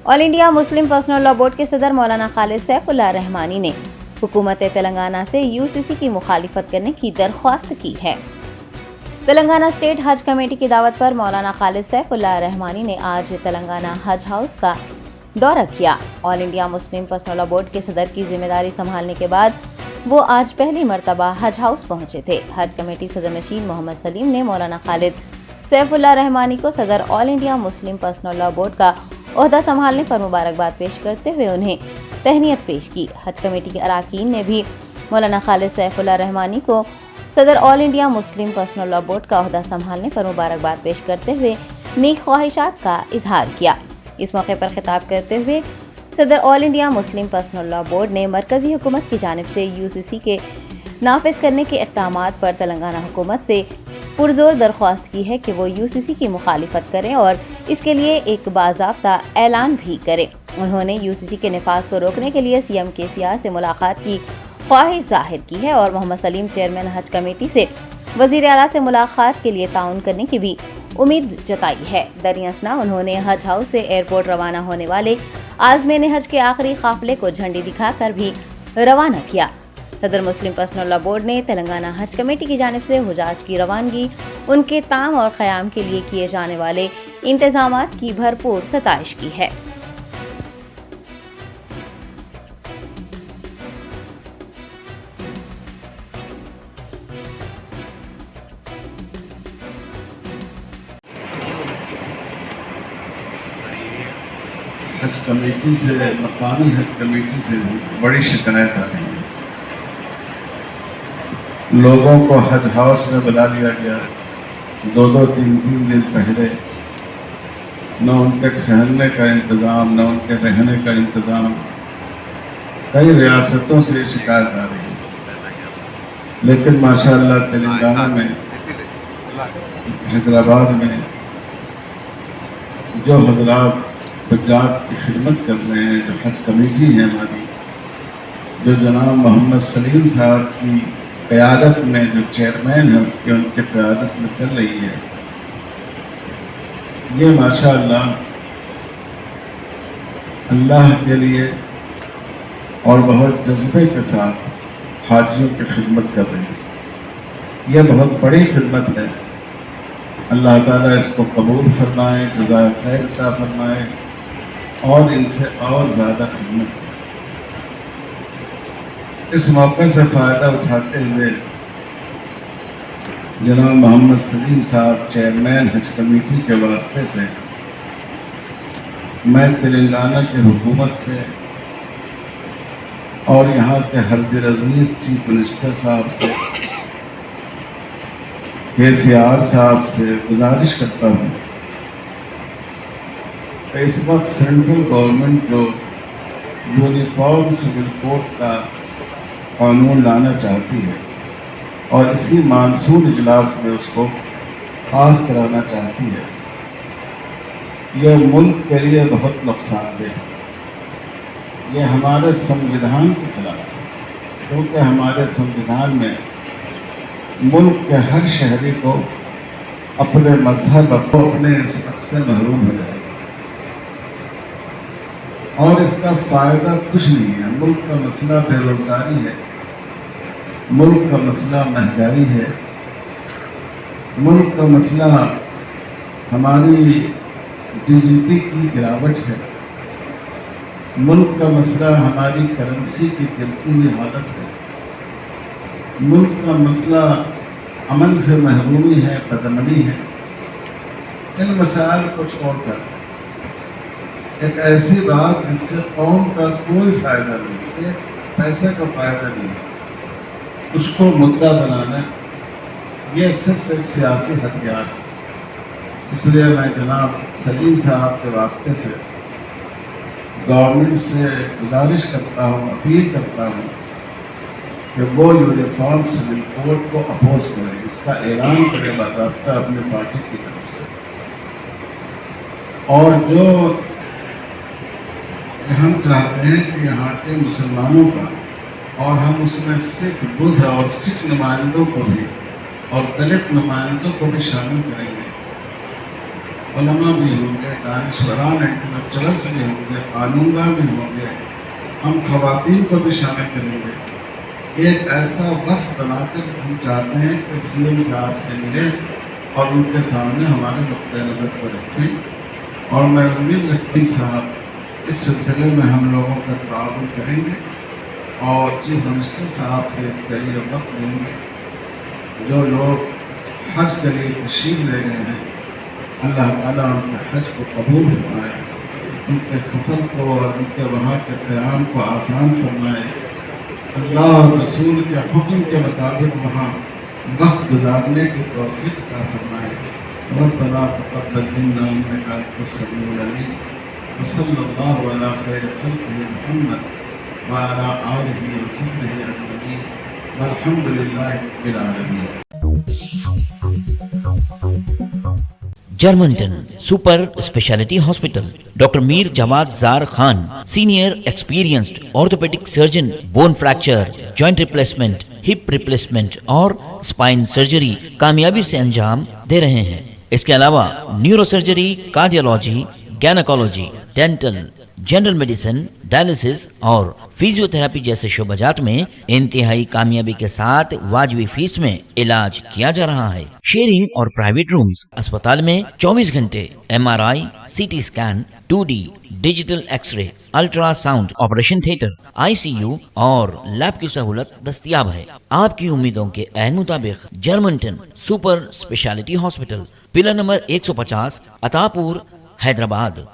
All India Muslim personal law board के सदर मौलाना खालिद सैफुल्लाह रहमानी ने हुकूमत तेलंगाना से यूसीसी की मुखालिफत करने की दरख्वास्त की है। तेलंगाना स्टेट हज कमेटी की दावत पर मौलाना खालिद सैफुल्लाह रहमानी ने आज तेलंगाना हज हाउस का दौरा किया। All India Muslim personal law board के सदर की जिम्मेदारी संभालने के बाद वो आज पहली मरतबा हज हाउस पहुंचे थे। हज कमेटी सदर नशीन मोहम्मद सलीम ने मौलाना खालिद सैफुल्लाह रहमानी को सदर all India Muslim personal law board का ओहदा संभालने पर मुबारकबाद पेश करते हुए उन्हें तहनीत पेश की। हज कमेटी के अरकान ने भी मौलाना खालिद सैफुल्लाह रहमानी को सदर all India Muslim personal law board का ओहदा संभालने पर मुबारकबाद पेश करते हुए नेक ख्वाहिशात का इजहार किया। इस मौके पर खिताब करते हुए सदर all India Muslim personal law board ने मरकजी हुकूमत की जानिब से यूसीसी के नाफिज करने के इक़दामात पर तेलंगाना हुकूमत से पुरजोर दरख्वास्त की है कि वो यूसीसी की मुखालिफत करें और इसके लिए एक बाज़ाब्ता ऐलान भी करें। उन्होंने यूसीसी के नफाज को रोकने के लिए सीएम केसीआर से मुलाकात की ख्वाहिश जाहिर की है और मोहम्मद सलीम चेयरमैन हज कमेटी से वज़ीर आला से मुलाकात के लिए ताउन करने की भी उम्मीद जताई है। दरियासना उन्होंने हज हाउस से एयरपोर्ट रवाना होने वाले आज़मीन हज के आखिरी काफिले को झंडी दिखाकर भी रवाना किया। सदर मुस्लिम पर्सनल लॉ बोर्ड ने तेलंगाना हज कमेटी की जानिब से हुजाज की रवानगी, उनके ताम और क़याम के लिए किए जाने वाले इंतजामात की भरपूर सताइश की है। हज कमेटी से, मकामी हज कमेटी से बड़ी शिकायत आ रही है। लोगों को हज हाउस में बुला लिया गया, दो तीन दिन पहले न उनके ठहरने का इंतज़ाम, न उनके रहने का इंतज़ाम। कई रियासतों से शिकायत आ रही है, लेकिन माशाअल्लाह तेलंगाना में, हैदराबाद में जो हजरात पंजाब की खिदमत कर रहे हैं, जो हज कमेटी है हमारी, जो जनाब मोहम्मद सलीम साहब की क़यादत में, जो चेयरमैन है उसके, उनके क़यादत में चल रही है, ये माशाअल्लाह अल्लाह के लिए और बहुत जज्बे के साथ हाजियों की खिदमत कर रहे हैं। यह बहुत बड़ी खिदमत है। अल्लाह ताला इसको कबूल फरमाए, जज़ाए खैर अता फरमाए और इनसे और ज़्यादा खिदमत करें। इस मौके से फ़ायदा उठाते हुए जनाब मोहम्मद सलीम साहब चेयरमैन हज कमेटी के वास्ते से मैं तेलंगाना की हुकूमत से और यहाँ के हरदिल अज़ीज़ चीफ मिनिस्टर साहब से, केसीआर साहब से गुजारिश करता हूँ कि इस वक्त सेंट्रल गवर्नमेंट जो यूनिफॉर्म सिविल कोड का कानून लाना चाहती है और इसी मानसून इजलास में उसको पास कराना चाहती है, यह मुल्क के लिए बहुत नुकसानदेह है। यह हमारे संविधान के खिलाफ है, क्योंकि हमारे संविधान में मुल्क के हर शहरी को अपने मजहब को अपने इस हक से महरूम हो जाएगा और इसका फ़ायदा कुछ नहीं है। मुल्क का मसला बेरोज़गारी है, मुल्क का मसला महंगाई है, मुल्क का मसला हमारी जीडीपी की गिरावट है, मुल्क का मसला हमारी करेंसी की गिरती हुई हालत है, मुल्क का मसला अमन से महरूमी है, बदअमनी है। इन मसाइल को छोड़ कर एक ऐसी बात जिससे कौम का कोई फ़ायदा नहीं, एक पैसे का फ़ायदा नहीं, उसको मुद्दा बनाना, यह सिर्फ एक सियासी हथियार है। इसलिए मैं जनाब सलीम साहब के वास्ते से गवर्नमेंट से गुजारिश करता हूँ, अपील करता हूँ कि वो यूनिफॉर्म सिविल कोड को अपोज करें, इसका ऐलान करें बाकायदा अपनी पार्टी की तरफ से। और जो हम चाहते हैं कि यहाँ के मुसलमानों का, और हम उसमें सिख, बुद्ध और सिख नुमाइंदों को भी और दलित नुमाइंदों को भी शामिल करेंगे उलमा भी होंगे, दानिशवरान इंटेलेक्चुअल्स भी होंगे, कानूनदान भी होंगे, हम खवातीन को भी शामिल करेंगे। एक ऐसा वफ़्द बनाकर हम चाहते हैं कि सीएम साहब से मिलें और उनके सामने हमारे नुक्ते नज़र को रखें। और मैं उम्मीद रखती हूँ साहब इस सिलसिले में हम लोगों का ताउन करेंगे और चीफ मिनिस्टर साहब से इसके लिए वक्त लेंगे। जो लोग हज के लिए तशरीफ़ ले गए हैं, अल्लाह ताला उनके हज को कबूल फरमाए, उनके सफ़र को और उनके वहाँ के क़याम को आसान फरमाए, अल्लाह और रसूल के हुक्म के मुताबिक वहाँ वक्त गुजारने की तौफीक अता फरमाए। रब्बना तक़ब्बल मिन्ना इन्नका अंतस समीउल अलीम व सल्लल्लाहु अला खैरि खल्क़िही मुहम्मद व अला आलिहि व सहबिही अजमईन वल्हम्दुलिल्लाहि रब्बिल आलमीन। Germanton super speciality hospital, doctor Mir Jawad Zar Khan, senior experienced orthopaedic surgeon, bone fracture, joint replacement, hip replacement और स्पाइन सर्जरी कामयाबी से अंजाम दे रहे हैं। इसके अलावा neuro surgery, cardiology, gynaecology, dental, general medicine, dialysis और फिजियोथेरेपी जैसे शोबाजात में इंतहाई कामयाबी के साथ वाजबी फीस में इलाज किया जा रहा है। शेयरिंग और प्राइवेट रूम्स, अस्पताल में 24 घंटे MRI, CT scan, 2D digital X ray, ultrasound, operation theatre, ICU और लैब की सहूलत दस्तयाब है। आपकी उम्मीदों के ऐन मुताबिक Germanton super speciality hospital, pillar number 150, Attapur, Hyderabad.